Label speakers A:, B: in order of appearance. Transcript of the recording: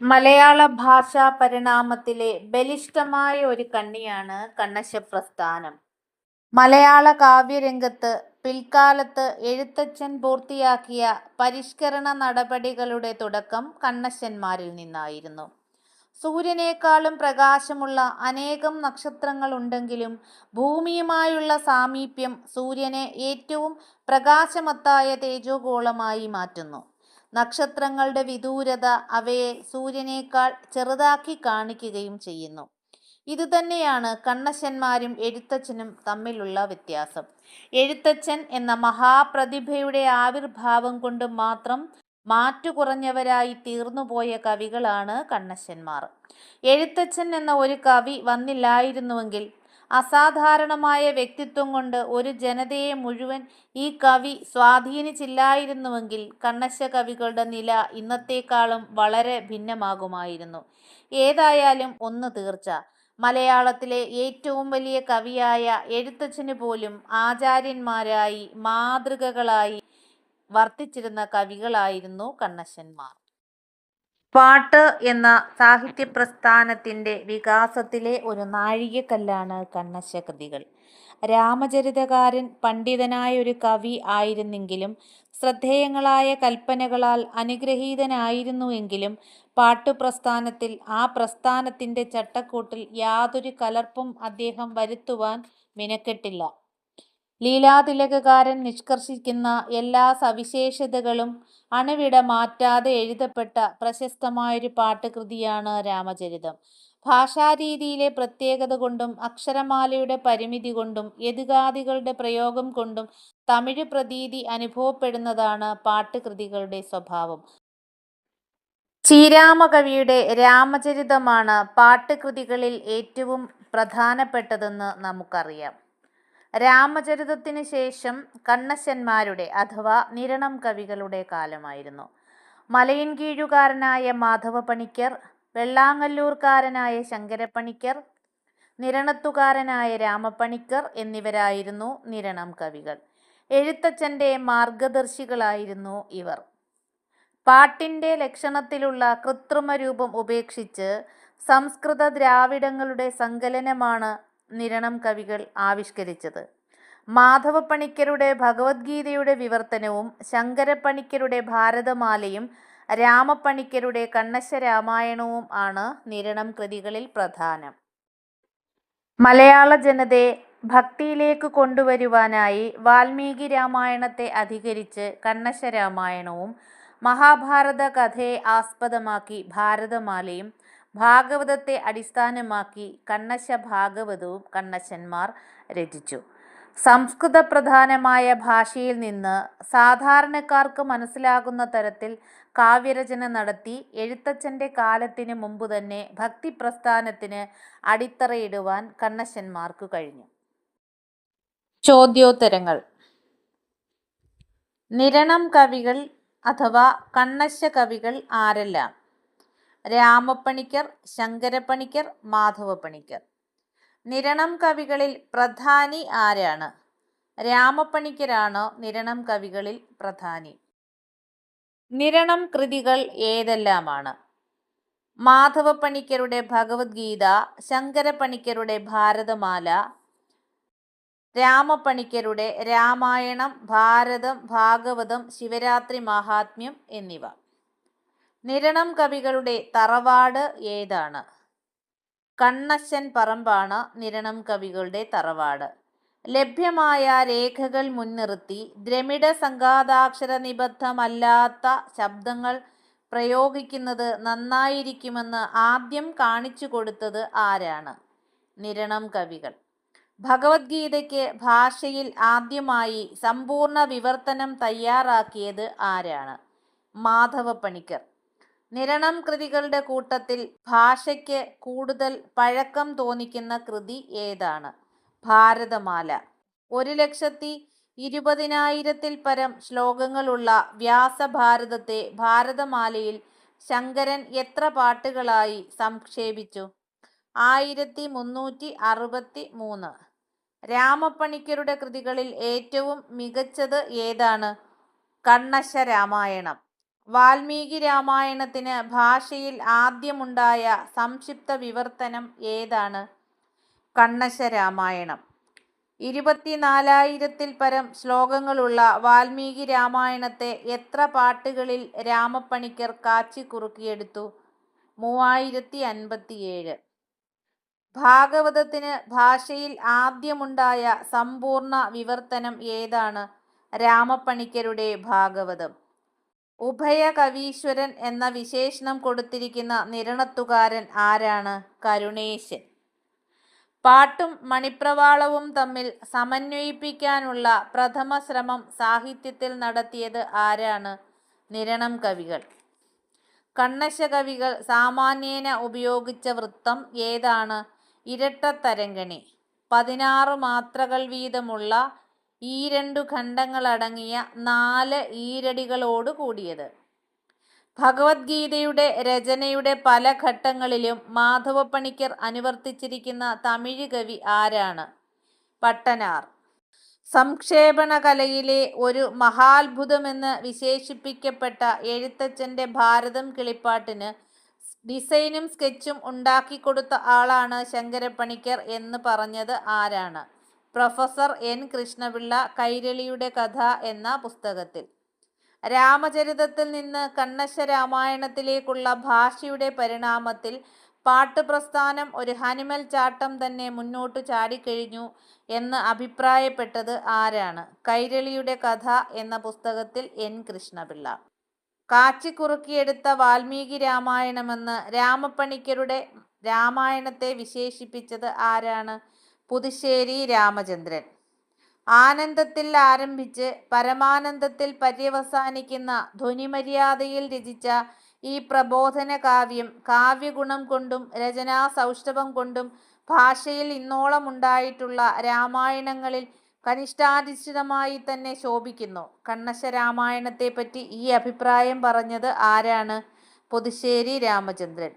A: മലയാള ഭാഷാ പരിണാമത്തിലെ ബലിഷ്ഠമായ ഒരു കണ്ണിയാണ് കണ്ണശപ്രസ്ഥാനം. മലയാള കാവ്യരംഗത്ത് പിൽക്കാലത്ത് എഴുത്തച്ഛൻ പൂർത്തിയാക്കിയ പരിഷ്കരണ നടപടികളുടെ തുടക്കം കണ്ണശ്ശന്മാരിൽ നിന്നായിരുന്നു. സൂര്യനേക്കാളും പ്രകാശമുള്ള അനേകം നക്ഷത്രങ്ങളുണ്ടെങ്കിലും ഭൂമിയുമായുള്ള സാമീപ്യം സൂര്യനെ ഏറ്റവും പ്രകാശമത്തായ തേജോഗോളമായി മാറ്റുന്നു. നക്ഷത്രങ്ങളുടെ വിദൂരത അവയെ സൂര്യനേക്കാൾ ചെറുതാക്കി കാണിക്കുകയും ചെയ്യുന്നു. ഇതുതന്നെയാണ് കണ്ണശ്ശന്മാരും എഴുത്തച്ഛനും തമ്മിലുള്ള വ്യത്യാസം. എഴുത്തച്ഛൻ എന്ന മഹാപ്രതിഭയുടെ ആവിർഭാവം കൊണ്ട് മാത്രം മാറ്റുകുറഞ്ഞവരായി തീർന്നുപോയ കവികളാണ് കണ്ണശ്ശന്മാർ. എഴുത്തച്ഛൻ എന്ന ഒരു കവി വന്നില്ലായിരുന്നുവെങ്കിൽ, അസാധാരണമായ വ്യക്തിത്വം കൊണ്ട് ഒരു ജനതയെ മുഴുവൻ ഈ കവി സ്വാധീനിച്ചില്ലായിരുന്നുവെങ്കിൽ കണ്ണശ്ശ കവികളുടെ നില ഇന്നത്തേക്കാളും വളരെ ഭിന്നമാകുമായിരുന്നു. ഏതായാലും ഒന്ന് തീർച്ച, മലയാളത്തിലെ ഏറ്റവും വലിയ കവിയായ എഴുത്തച്ഛന് പോലും ആചാര്യന്മാരായി, മാതൃകകളായി വർത്തിച്ചിരുന്ന കവികളായിരുന്നു കണ്ണശ്ശന്മാർ. പാട്ട് എന്ന സാഹിത്യപ്രസ്ഥാനത്തിൻ്റെ വികാസത്തിലെ ഒരു നാഴികക്കല്ലാണ് കണ്ണശ്ശകൃതികൾ. രാമചരിതകാരൻ പണ്ഡിതനായ ഒരു കവി ആയിരുന്നെങ്കിലും ശ്രദ്ധേയങ്ങളായ കൽപ്പനകളാൽ അനുഗ്രഹീതനായിരുന്നുവെങ്കിലും പാട്ടുപ്രസ്ഥാനത്തിൽ ആ പ്രസ്ഥാനത്തിൻ്റെ ചട്ടക്കൂട്ടിൽ യാതൊരു കലർപ്പും അദ്ദേഹം വരുത്തുവാൻ മിനക്കെട്ടില്ല. ലീലാതിലകകാരൻ നിഷ്കർഷിക്കുന്ന എല്ലാ സവിശേഷതകളും അണുവിട മാറ്റാതെ എഴുതപ്പെട്ട പ്രശസ്തമായൊരു പാട്ടുകൃതിയാണ് രാമചരിതം. ഭാഷാരീതിയിലെ പ്രത്യേകത കൊണ്ടും അക്ഷരമാലയുടെ പരിമിതി കൊണ്ടും യതികാദികളുടെ പ്രയോഗം കൊണ്ടും തമിഴ് പ്രതീതി അനുഭവപ്പെടുന്നതാണ് പാട്ടുകൃതികളുടെ സ്വഭാവം. ശ്രീരാമകവിയുടെ രാമചരിതമാണ് പാട്ടുകൃതികളിൽ ഏറ്റവും പ്രധാനപ്പെട്ടതെന്ന് നമുക്കറിയാം. രാമചരിതത്തിനു ശേഷം കണ്ണശ്ശന്മാരുടെ അഥവാ നിരണം കവികളുടെ കാലമായിരുന്നു. മലയൻകീഴുകാരനായ മാധവപണിക്കർ, വെള്ളാങ്ങല്ലൂർക്കാരനായ ശങ്കരപ്പണിക്കർ, നിരണത്തുകാരനായ രാമപ്പണിക്കർ എന്നിവരായിരുന്നു നിരണം കവികൾ. എഴുത്തച്ഛൻ്റെ മാർഗദർശികളായിരുന്നു ഇവർ. പാട്ടിൻ്റെ ലക്ഷണത്തിലുള്ള കൃത്രിമരൂപം ഉപേക്ഷിച്ച് സംസ്കൃത ദ്രാവിഡങ്ങളുടെ സങ്കലനമാണ് നിരണം കവികൾ ആവിഷ്കരിച്ചത്. മാധവപ്പണിക്കരുടെ ഭഗവദ്ഗീതയുടെ വിവർത്തനവും ശങ്കരപ്പണിക്കരുടെ ഭാരതമാലയും രാമപ്പണിക്കരുടെ കണ്ണശ്ശരാമായണവും ആണ് നിരണം കൃതികളിൽ പ്രധാനം. മലയാള ജനതയെ ഭക്തിയിലേക്ക് കൊണ്ടുവരുവാനായി വാൽമീകി രാമായണത്തെ അധികരിച്ച് കണ്ണശ്ശരാമായണവും, മഹാഭാരത കഥയെ ആസ്പദമാക്കി ഭാരതമാലയും, ഭാഗവതത്തെ അടിസ്ഥാനമാക്കി കണ്ണശ്ശ ഭാഗവതവും കണ്ണശ്ശന്മാർ രചിച്ചു. സംസ്കൃത പ്രധാനമായ ഭാഷയിൽ നിന്ന് സാധാരണക്കാർക്ക് മനസ്സിലാകുന്ന തരത്തിൽ കാവ്യരചന നടത്തി എഴുത്തച്ഛൻ്റെ കാലത്തിന് മുമ്പ് തന്നെ ഭക്തിപ്രസ്ഥാനത്തിന് അടിത്തറയിടുവാൻ കണ്ണശ്ശന്മാർക്ക് കഴിഞ്ഞു. ചോദ്യോത്തരങ്ങൾ. നിരണം കവികൾ അഥവാ കണ്ണശ്ശ കവികൾ ആരെല്ലാം? രാമപ്പണിക്കർ, ശങ്കരപ്പണിക്കർ, മാധവപ്പണിക്കർ. നിരണം കവികളിൽ പ്രധാനി ആരാണ്? രാമപ്പണിക്കരാണോ നിരണം കവികളിൽ പ്രധാനി? നിരണം കൃതികൾ ഏതെല്ലാമാണ്? മാധവപ്പണിക്കരുടെ ഭഗവദ്ഗീത, ശങ്കരപ്പണിക്കരുടെ ഭാരതമാല, രാമപ്പണിക്കരുടെ രാമായണം, ഭാരതം, ഭാഗവതം, ശിവരാത്രി മാഹാത്മ്യം എന്നിവ. നിരണം കവികളുടെ തറവാട് ഏതാണ്? കണ്ണശ്ശൻ പറമ്പാണ് നിരണം കവികളുടെ തറവാട്. ലഭ്യമായ രേഖകൾ മുൻനിർത്തി ദ്രമിഡ സംഘാതാക്ഷര നിബദ്ധമല്ലാത്ത ശബ്ദങ്ങൾ പ്രയോഗിക്കുന്നത് നന്നായിരിക്കുമെന്ന് ആദ്യം കാണിച്ചു കൊടുത്തത് ആരാണ്? നിരണം കവികൾ. ഭഗവദ്ഗീതയ്ക്ക് ഭാഷയിൽ ആദ്യമായി സമ്പൂർണ്ണ വിവർത്തനം തയ്യാറാക്കിയത് ആരാണ്? മാധവപ്പണിക്കർ. നിരണം കൃതികളുടെ കൂട്ടത്തിൽ ഭാഷയ്ക്ക് കൂടുതൽ പഴക്കം തോന്നിക്കുന്ന കൃതി ഏതാണ്? ഭാരതമാല. 1,20,000-ൽ പരം ശ്ലോകങ്ങളുള്ള വ്യാസഭാരതത്തെ ഭാരതമാലയിൽ ശങ്കരൻ എത്ര പാട്ടുകളായി സംക്ഷേപിച്ചു? 1363. രാമപ്പണിക്കരുടെ കൃതികളിൽ ഏറ്റവും മികച്ചത് ഏതാണ്? കണ്ണശ്ശ രാമായണം. വാൽമീകി രാമായണത്തിന് ഭാഷയിൽ ആദ്യമുണ്ടായ സംക്ഷിപ്ത വിവർത്തനം ഏതാണ്? കണ്ണശ രാമായണം. 24,000-ൽ പരം ശ്ലോകങ്ങളുള്ള വാൽമീകി രാമായണത്തെ എത്ര പാട്ടുകളിൽ രാമപ്പണിക്കർ കാച്ചിക്കുറുക്കിയെടുത്തു? 3057. ഭാഗവതത്തിന് ഭാഷയിൽ ആദ്യമുണ്ടായ സമ്പൂർണ്ണ വിവർത്തനം ഏതാണ്? രാമപ്പണിക്കരുടെ ഭാഗവതം. ഉഭയകവീശ്വരൻ എന്ന വിശേഷണം കൊടുത്തിരിക്കുന്ന നിരണത്തുകാരൻ ആരാണ്? കരുണേശൻ. പാട്ടും മണിപ്രവാളവും തമ്മിൽ സമന്വയിപ്പിക്കാനുള്ള പ്രഥമ ശ്രമം സാഹിത്യത്തിൽ നടത്തിയത് ആരാണ്? നിരണം കവികൾ. കണ്ണശ കവികൾ സാമാന്യേന ഉപയോഗിച്ച വൃത്തം ഏതാണ്? ഇരട്ടത്തരംഗിണി. 16 മാത്രകൾ വീതമുള്ള ഈരണ്ടു ഖണ്ഡങ്ങളടങ്ങിയ 4 ഈരടികളോട് കൂടിയത്. ഭഗവദ്ഗീതയുടെ രചനയുടെ പല ഘട്ടങ്ങളിലും മാധവപ്പണിക്കർ അനുവർത്തിച്ചിരിക്കുന്ന തമിഴ് കവി ആരാണ്? പട്ടനാർ. സംക്ഷേപണ കലയിലെ ഒരു മഹാത്ഭുതമെന്ന് വിശേഷിപ്പിക്കപ്പെട്ട എഴുത്തച്ഛൻ്റെ ഭാരതം കിളിപ്പാട്ടിന് ഡിസൈനും സ്കെച്ചും ഉണ്ടാക്കിക്കൊടുത്ത ആളാണ് ശങ്കരപ്പണിക്കർ എന്ന് പറഞ്ഞത് ആരാണ്? പ്രൊഫസർ എൻ കൃഷ്ണപിള്ള കൈരളിയുടെ കഥ എന്ന പുസ്തകത്തിൽ. രാമചരിതത്തിൽ നിന്ന് കണ്ണശ രാമായണത്തിലേക്കുള്ള ഭാഷയുടെ പരിണാമത്തിൽ പാട്ടുപ്രസ്ഥാനം ഒരു ഹനുമൽ ചാട്ടം തന്നെ മുന്നോട്ടു ചാടിക്കഴിഞ്ഞു എന്ന് അഭിപ്രായപ്പെട്ടത് ആരാണ്? കൈരളിയുടെ കഥ എന്ന പുസ്തകത്തിൽ എൻ കൃഷ്ണപിള്ള. കാച്ചിക്കുറുക്കിയെടുത്ത വാൽമീകി രാമായണമെന്ന് രാമപ്പണിക്കരുടെ രാമായണത്തെ വിശേഷിപ്പിച്ചത് ആരാണ്? പുതുശ്ശേരി രാമചന്ദ്രൻ. ആനന്ദത്തിൽ ആരംഭിച്ച് പരമാനന്ദത്തിൽ പര്യവസാനിക്കുന്ന ധ്വനിമര്യാദയിൽ രചിച്ച ഈ പ്രബോധന കാവ്യം കാവ്യഗുണം കൊണ്ടും രചനാ സൗഷ്ഠവം കൊണ്ടും ഭാഷയിൽ ഇന്നോളം ഉണ്ടായിട്ടുള്ള രാമായണങ്ങളിൽ കനിഷ്ഠാധിഷ്ഠിതമായി തന്നെ ശോഭിക്കുന്നു. കണ്ണശ രാമായണത്തെപ്പറ്റി ഈ അഭിപ്രായം പറഞ്ഞത് ആരാണ്? പുതുശ്ശേരി രാമചന്ദ്രൻ.